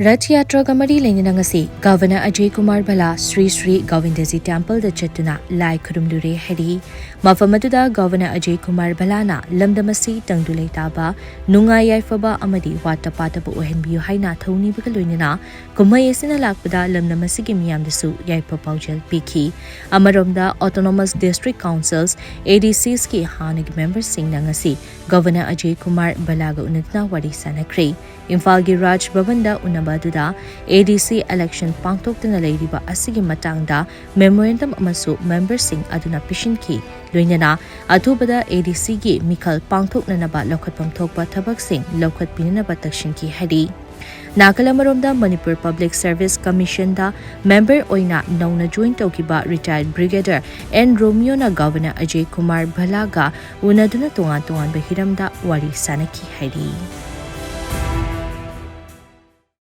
RATH YATRA Kamari LEINANA ngasi Governor Ajay Kumar Bhalla Shri Shri Govindaji Temple the Chattuna Lai Khurumlure HAIRI Mafamaduda Governor Ajay Kumar Bhalla na Lamdamasi Tangdulei Taba Nunga Yaifaba Amadi Wata Pataba Ohenbiu Haina Tony Bakaluina Kumayasina Lakpada Lamdamasi Gimiam the Su Yaipa Paujel Piki Amaromda Autonomous District Councils ADCs ki Hanig members sing nangasi Governor Ajay Kumar Bhalla ga unatna wari sanakri Imphal Raj Bhavanda Unabaduda ADC election pangtokna leiriba asigi matangda memorandum amasu members sing aduna pishinki loinana atubada ADC gi Mikhal pangtokna naba lokhatpam thokpa thabak sing lokhat pinana takshinki hari Nakalamaromda Manipur Public Service Commission da member oina nauna join tokiba retired brigadier N Romeo na Governor Ajay Kumar Bhalla ga unaduna tungan bahiramda wari sanaki hari